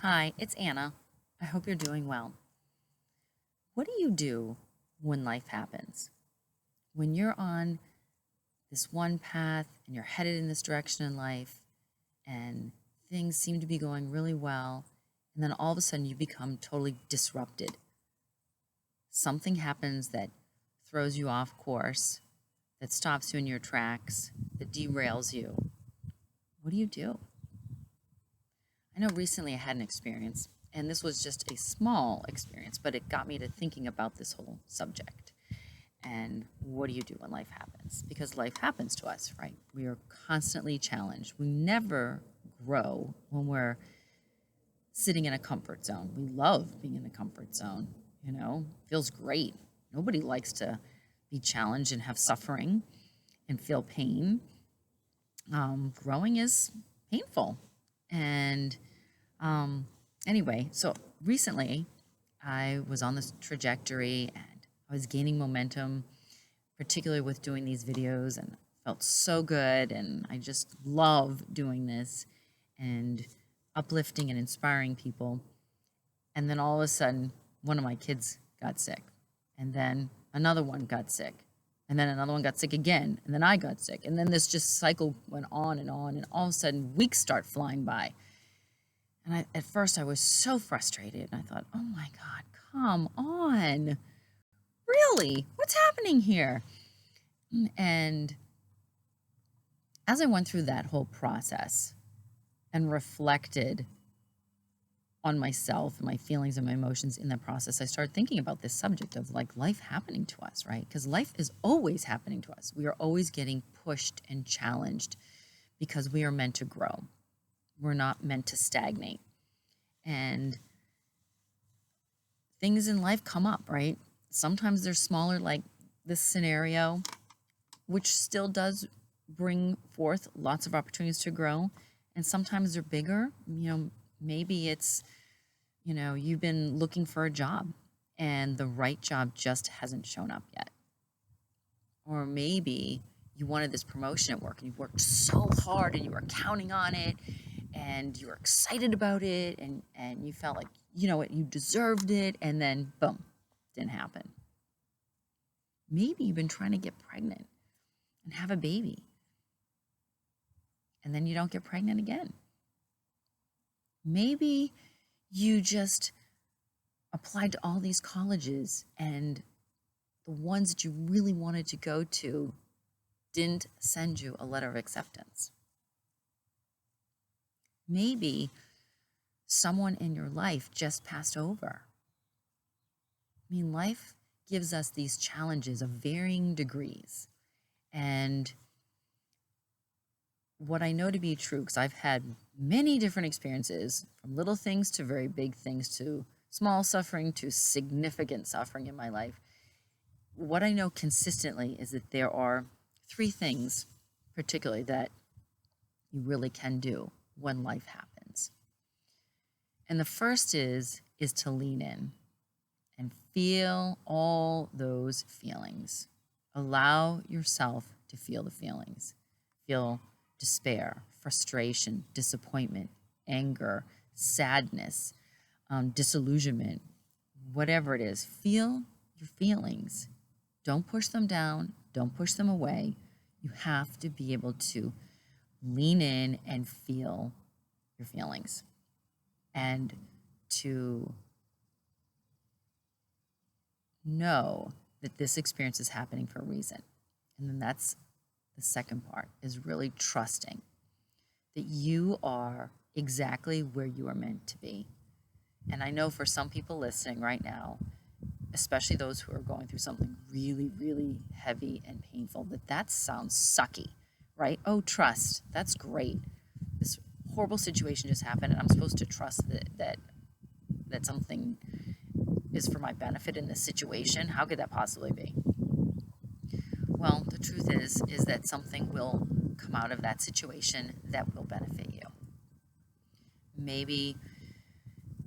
Hi, it's Anna. I hope you're doing well. What do you do when life happens? When you're on this one path and you're headed in this direction in life and things seem to be going really well, and then all of a sudden you become totally disrupted. Something happens that throws you off course, that stops you in your tracks, that derails you. What do you do? I know recently I had an experience, and this was just a small experience, but it got me to thinking about this whole subject. And what do you do when life happens? Because life happens to us, right? We are constantly challenged. We never grow when we're sitting in a comfort zone. We love being in the comfort zone, feels great. Nobody likes to be challenged and have suffering and feel pain. Growing is painful. And anyway, so recently I was on this trajectory and I was gaining momentum, particularly with doing these videos, and felt so good. And I just love doing this and uplifting and inspiring people. And then all of a sudden, one of my kids got sick. And then another one got sick. And then another one got sick again. And then I got sick. And then this just cycle went on. And all of a sudden, weeks start flying by. And at first, I was so frustrated. And I thought, oh my God, come on. Really? What's happening here? And as I went through that whole process and reflected on myself, my feelings and my emotions in the process, I started thinking about this subject of like life happening to us, right? Because life is always happening to us. We are always getting pushed and challenged because we are meant to grow. We're not meant to stagnate. And things in life come up, right? Sometimes they're smaller, like this scenario, which still does bring forth lots of opportunities to grow. And sometimes they're bigger. Maybe it's, you've been looking for a job and the right job just hasn't shown up yet. Or maybe you wanted this promotion at work and you worked so hard and you were counting on it and you were excited about it and you felt like, you deserved it, and then boom, didn't happen. Maybe you've been trying to get pregnant and have a baby, and then you don't get pregnant again. Maybe you just applied to all these colleges and the ones that you really wanted to go to didn't send you a letter of acceptance. Maybe someone in your life just passed over. Life gives us these challenges of varying degrees. And what I know to be true, because I've had many different experiences, from little things to very big things to small suffering to significant suffering in my life, what I know consistently is that there are three things particularly that you really can do when life happens. And the first is to lean in and feel all those feelings. Allow yourself to feel the feelings. Feel despair, frustration, disappointment, anger, sadness, disillusionment, whatever it is. Feel your feelings. Don't push them down. Don't push them away. You have to be able to lean in and feel your feelings and to know that this experience is happening for a reason. And then that's the second part, is really trusting that you are exactly where you are meant to be. And I know for some people listening right now, especially those who are going through something really, really heavy and painful, that sounds sucky, right? Oh, trust. That's great. This horrible situation just happened, and I'm supposed to trust that something is for my benefit in this situation. How could that possibly be? Well, the truth is that something will come out of that situation that will benefit you. Maybe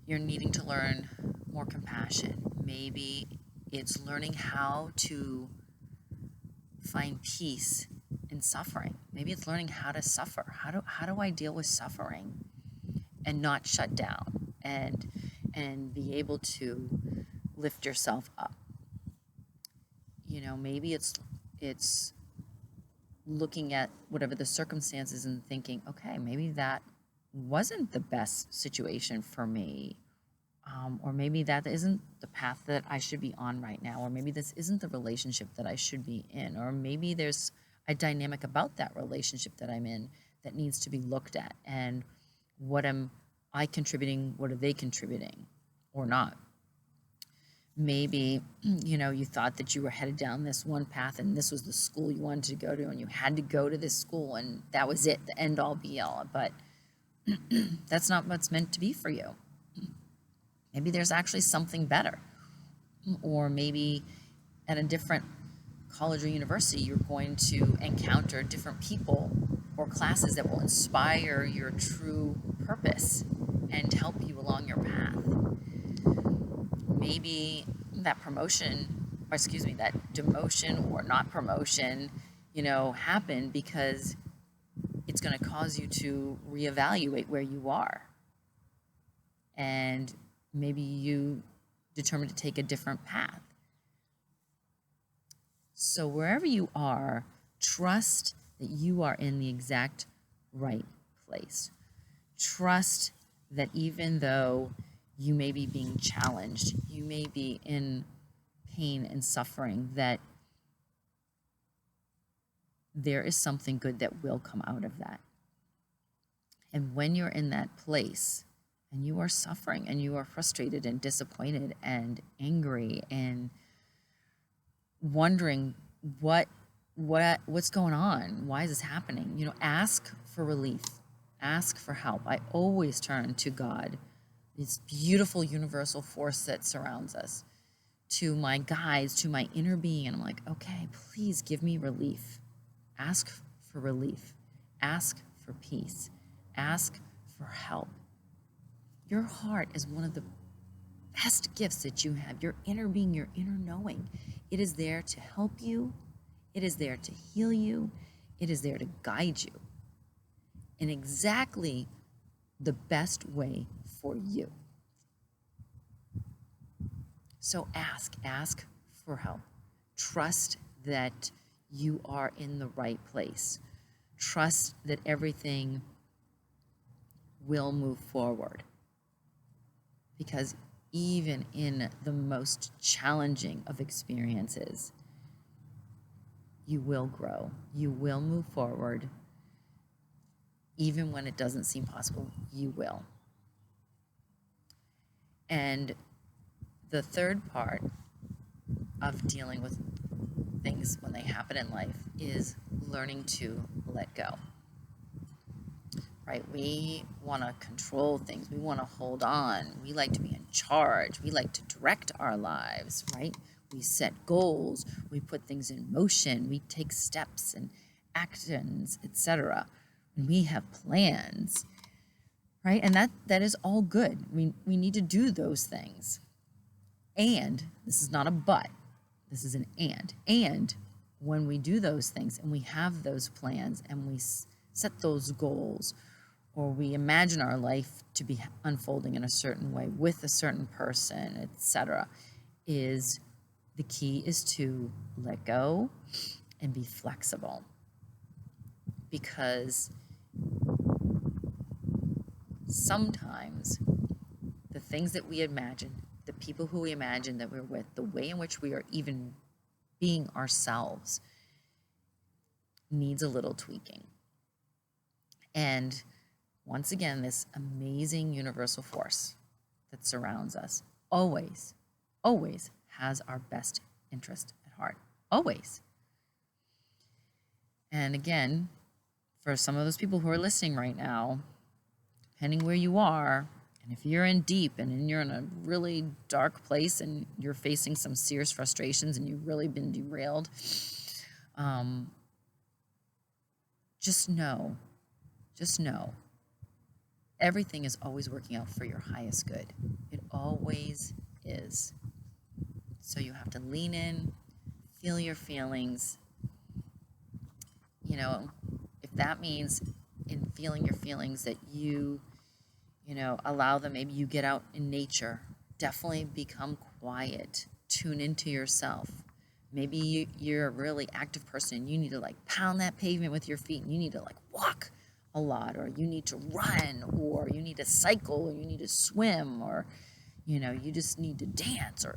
you're needing to learn more compassion. Maybe it's learning how to find peace in suffering. Maybe it's learning how to suffer. How do I deal with suffering and not shut down? and be able to lift yourself up. Maybe it's looking at whatever the circumstances and thinking, okay, maybe that wasn't the best situation for me. Or maybe that isn't the path that I should be on right now, or maybe this isn't the relationship that I should be in, or maybe there's a dynamic about that relationship that I'm in that needs to be looked at. And what am I contributing? What are they contributing or not? Maybe, you thought that you were headed down this one path and this was the school you wanted to go to, and you had to go to this school and that was it, the end all be all. But that's not what's meant to be for you. Maybe there's actually something better. Or maybe at a different college or university, you're going to encounter different people or classes that will inspire your true purpose and help you along your path. Maybe that promotion, or excuse me, that demotion or not promotion, happened because it's going to cause you to reevaluate where you are. And maybe you determined to take a different path. So wherever you are, trust that you are in the exact right place. Trust that even though you may be being challenged, you may be in pain and suffering, that there is something good that will come out of that. And when you're in that place and you are suffering and you are frustrated and disappointed and angry and wondering what's going on, why is this happening, ask for relief, ask for help. I always turn to God, this beautiful universal force that surrounds us, to my guides, to my inner being, and I'm like, okay, please give me relief. Ask for relief, ask for peace, ask for help. Your heart is one of the best gifts that you have. Your inner being, your inner knowing. It is there to help you. It is there to heal you. It is there to guide you in exactly the best way for you. So ask for help. Trust that you are in the right place. Trust that everything will move forward. Because even in the most challenging of experiences, you will grow. You will move forward. Even when it doesn't seem possible, you will. And the third part of dealing with things when they happen in life is learning to let go. Right? We want to control things. We want to hold on. We like to be in charge. We like to direct our lives, right? We set goals. We put things in motion. We take steps and actions, etc. And we have plans, right? And that is all good. We need to do those things. And this is not a but. This is an and. And when we do those things and we have those plans and we set those goals, or we imagine our life to be unfolding in a certain way with a certain person, etc., is the key is to let go and be flexible. Because sometimes the things that we imagine, the people who we imagine that we're with, the way in which we are even being ourselves needs a little tweaking. And once again, this amazing universal force that surrounds us always has our best interest at heart. Always. And again, for some of those people who are listening right now, depending where you are, and if you're in deep and you're in a really dark place and you're facing some serious frustrations and you've really been derailed, just know, everything is always working out for your highest good. It always is. So you have to lean in, feel your feelings. If that means in feeling your feelings that you Allow them. Maybe you get out in nature. Definitely become quiet. Tune into yourself. Maybe you're a really active person and you need to pound that pavement with your feet, and you need to walk a lot, or you need to run, or you need to cycle, or you need to swim, or you just need to dance, or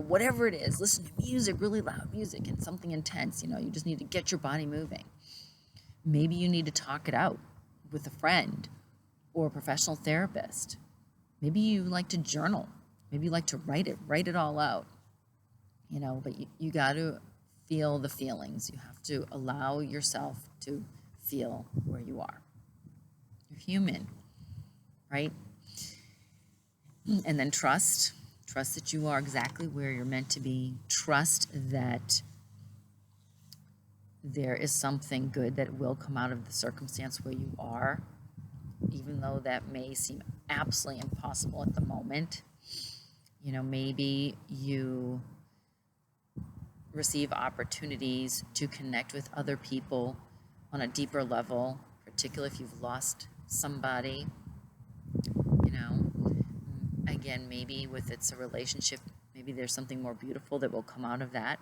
whatever it is. Listen to music, really loud music, and something intense. You just need to get your body moving. Maybe you need to talk it out with a friend or a professional therapist. Maybe you like to journal. Maybe you like to write it all out. But you got to feel the feelings. You have to allow yourself to feel where you are. You're human, right? And then trust that you are exactly where you're meant to be. Trust that there is something good that will come out of the circumstance where you are, even though that may seem absolutely impossible at the moment. Maybe you receive opportunities to connect with other people on a deeper level, particularly if you've lost somebody. Again, maybe with it's a relationship, maybe there's something more beautiful that will come out of that.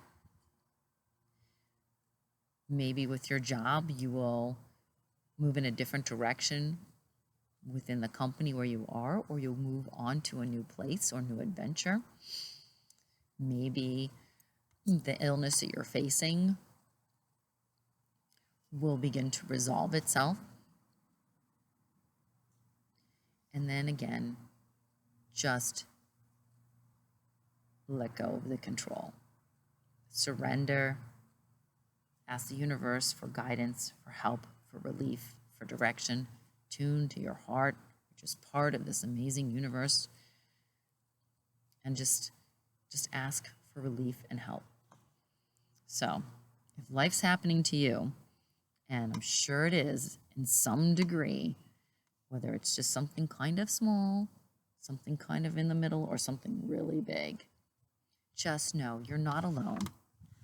Maybe with your job, you will move in a different direction within the company where you are, or you'll move on to a new place or new adventure. Maybe the illness that you're facing will begin to resolve itself. And then again, just let go of the control. Surrender. Ask the universe for guidance, for help, for relief, for direction. Tune to your heart, which is part of this amazing universe. And just ask for relief and help. So, if life's happening to you, and I'm sure it is in some degree, whether it's just something kind of small, something kind of in the middle, or something really big, just know you're not alone.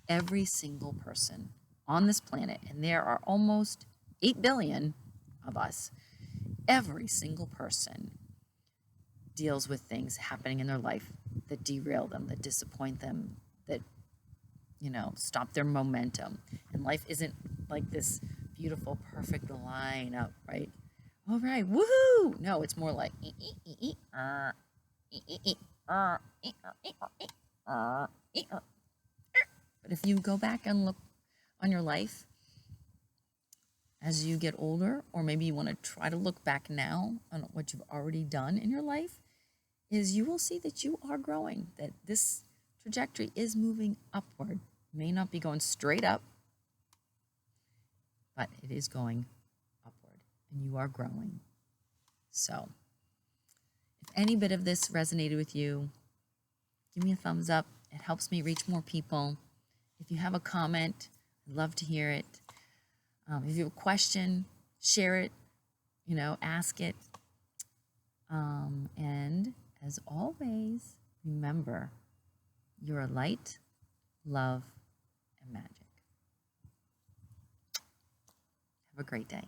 Every single person on this planet, and there are almost 8 billion of us, every single person deals with things happening in their life that derail them, that disappoint them, that stop their momentum. And life isn't like this beautiful, perfect line up, right? All right, woohoo! No, it's more like but if you go back and look on your life as you get older, or maybe you want to try to look back now on what you've already done in your life, is you will see that you are growing, that this trajectory is moving upward. May not be going straight up, but it is going upward, and you are growing. So, if any bit of this resonated with you, give me a thumbs up. It helps me reach more people. If you have a comment, I'd love to hear it. If you have a question, share it, ask it. And as always, remember, you're a light, love, and magic. Have a great day.